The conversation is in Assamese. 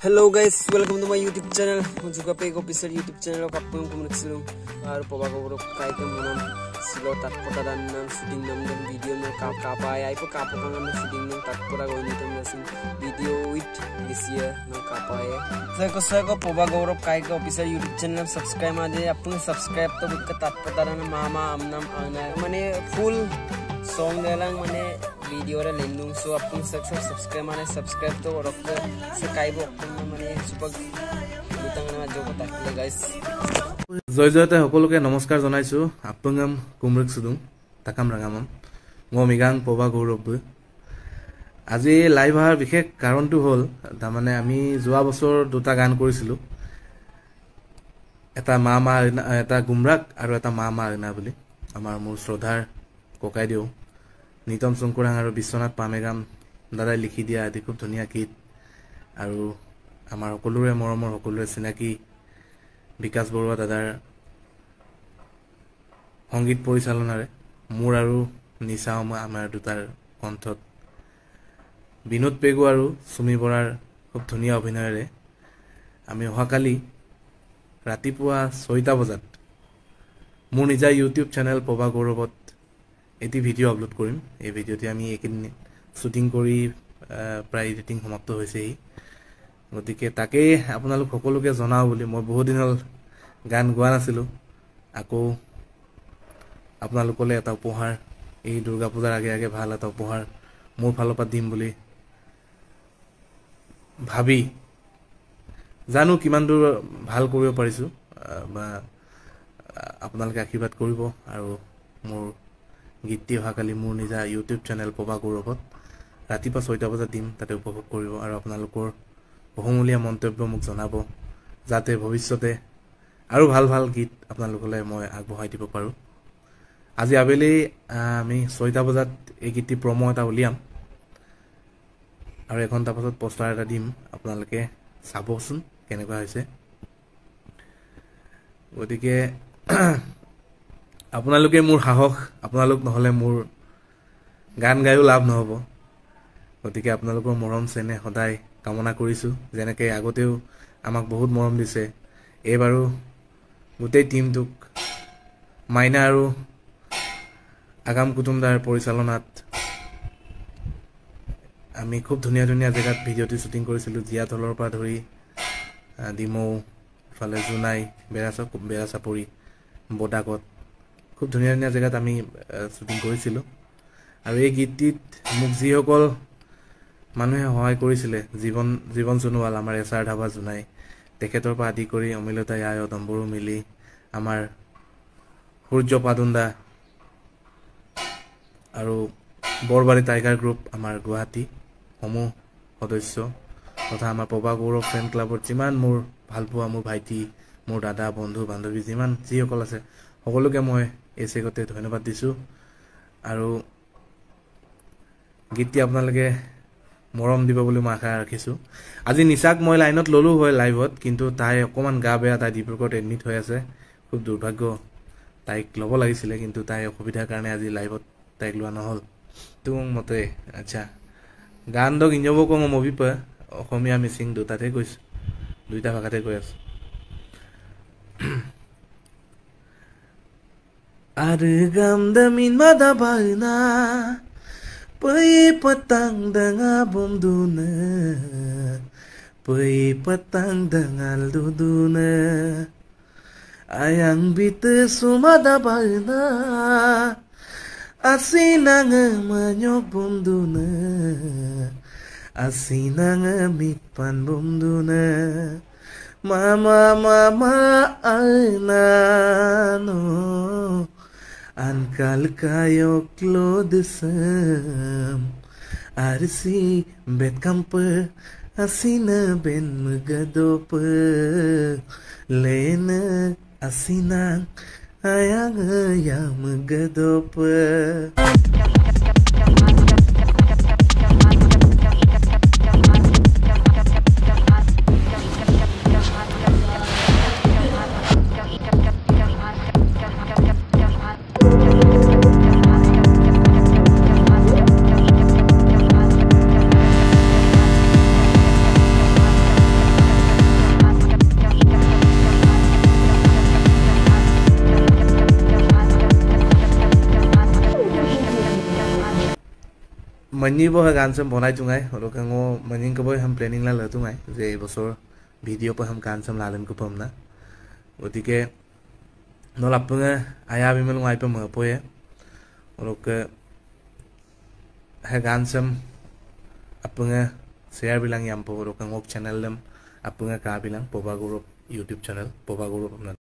Hello guys, welcome to my YouTube channel. Aku juga pe official YouTube channel kapung komunikasi baru pabagoro kai ke manam silo tat kota dan nam shooting nam dan video nam kapa ai po kapa kangan shooting nam tat pura go ini tam nasin video with this year nam kapa ai saya ko pabagoro kai ke official YouTube channel subscribe aja apun subscribe to bukka tat kota dan mama amnam ana mane full song dalang mane video ra lendung so apun subscribe mane subscribe to rokka sekaibo mane super lutangana jogo takle guys জয় জয়তে সকলোকে নমস্কাৰ জনাইছো আপংগাম কুমৰিক সুদুং তাকাম ৰাঙামন গমিগাং পবা গৌৰৱ আজি লাইভ হোৱাৰ বিশেষ কাৰণটো হ'ল তাৰমানে আমি যোৱা বছৰ দুটা গান কৰিছিলো এটা মামা এটা গুমৰাক আৰু এটা মামা আইনা বুলি আমাৰ মোৰ শ্ৰদ্ধাৰ ককাই দিও নিতম শংকৰাং আৰু বিশ্বনাথ পামেগাম দাদাই লিখি দিয়া আদি খুব ধুনীয়া গীত আৰু আমাৰ সকলোৰে মৰমৰ সকলোৰে চিনাকি বিকাশ বৰুৱা দাদাৰ সংগীত পৰিচালনাৰে মোৰ আৰু নিশা আমাৰ দুটাৰ কণ্ঠত বিনোদ পেগু আৰু সুমি বৰাৰ খুব ধুনীয়া অভিনয়েৰে আমি অহাকালি ৰাতিপুৱা 6টা বজাত মোৰ নিজা ইউটিউব চেনেল পবা গৌৰৱত এটি ভিডিঅ' আপলোড কৰিম এই ভিডিঅ'টি আমি একেদিন শুটিং কৰি প্ৰায় এডিটিং সমাপ্ত হৈছেই গতিকে তাকে আপোনালোক সকলোকে জনাও বুলি মই বহুত দিন হল গান গোৱা নাছিলো আকৌ আপোনালোকলে এটা উপহাৰ এই দুৰ্গা পূজাৰ আগে আগে ভাল এটা উপহাৰ মোৰ ফালৰ পৰা দিম বুলি ভাবি জানো কিমান দূৰ ভাল কৰিব পাৰিছো বা আপোনালোকে আশীৰ্বাদ কৰিব আৰু মোৰ গীতটি অহাকালি মোৰ নিজা ইউটিউব চেনেল পবা গৌৰৱত ৰাতিপুৱা 6টা বজাত দিম তাতে উপভোগ কৰিব আৰু আপোনালোকৰ বহুমূলীয়া মন্তব্য মোক জনাব যাতে ভৱিষ্যতে আৰু ভাল ভাল গীত আপোনালোকলৈ মই আগবঢ়াই দিব পাৰো আজি আবেলি আমি 6টা বজাত এই গীতটি প্ৰমো এটা উলিয়াম আৰু এঘণ্টা পাছত পোষ্টাৰ এটা দিম আপোনালোকে চাবচোন কেনেকুৱা হৈছে গতিকে আপোনালোকে মোৰ সাহস আপোনালোক নহলে মোৰ গান গায়ো লাভ নহব গতিকে আপোনালোকৰ মৰম চেনে সদায় কামনা কৰিছো যেনেকৈ আগতেও আমাক বহুত মৰম দিছে এবাৰো গোটেই টিমটোক মাইনা আৰু আগাম কুটুমদাৰ পৰিচালনাত আমি খুব ধুনীয়া ধুনীয়া জেগাত ভিডিঅ'টি শ্বুটিং কৰিছিলো জিয়া তলৰ পৰা ধৰি ডিমৌ ফালে জুনাই বেৰাচাপৰি বডাকত খুব ধুনীয়া ধুনীয়া জেগাত আমি শ্বুটিং কৰিছিলো আৰু এই গীতটিত মোক যিসকল মানুহে সহায় কৰিছিলে জীৱন সোণোৱাল আমাৰ এছাৰ ধাবা জুনাই তেখেতৰ পৰা আদি কৰি অমিলতা আয় দম্বৰু মিলি আমাৰ সূৰ্য পাদুন্দা আৰু বৰবাৰী টাইগাৰ গ্ৰুপ আমাৰ গুৱাহাটী সমূহ সদস্য তথা আমাৰ পবা গৌৰৱ ফ্ৰেণ্ড ক্লাবৰ যিমান মোৰ ভালপোৱা মোৰ ভাইটি মোৰ দাদা বন্ধু বান্ধৱী যিমান যিসকল আছে সকলোকে মই এই চেগতে ধন্যবাদ দিছো আৰু গীতটি আপোনালোকে মৰম দিব বুলি মই আশা ৰাখিছো আজি নিশাক মই লাইনত ললো হয় লাইভত কিন্তু তাই অকমান গা বেয়া তাই ডিব্ৰুগড়ত এডমিট হৈ আছে খুব দুৰ্ভাগ্য তাইক ল'ব লাগিছিলে কিন্তু তাই অসুবিধাৰ কাৰণে আজি লাইভত তাইক লোৱা নহল তুম মতে আচ্ছা গান দক ইঞ্জব কম মবি পা অসমীয়া মিচিং দুটাতে কৈছো দুইটা ভাষাতে কৈ আছো Ada gamdamin madabana Pai patang dengan bom duna Pai patang dengan duduna Ayang bita sumadabana Asinang manyok bom duna Asinang mitpan bom duna Mama anano Ankal kayo klodesam Arsi bet kampa Asina ben magadopa Lena asinang Ayang ayang magadopa money बो है गान सम बनाई चुंगाई और कंगो मनी को बो हम प्लानिंग ला लतुंगाई जे बसर भिडिओ पर हम गान सम लालन को पमना गतिके नल आपंगे आया बिमल वाइ पे महपोए और है गान सम आपंगे शेयर बिलांग याम पर और कंगो चैनल लम आपंगे का belong पोबा group YouTube channel पोबा group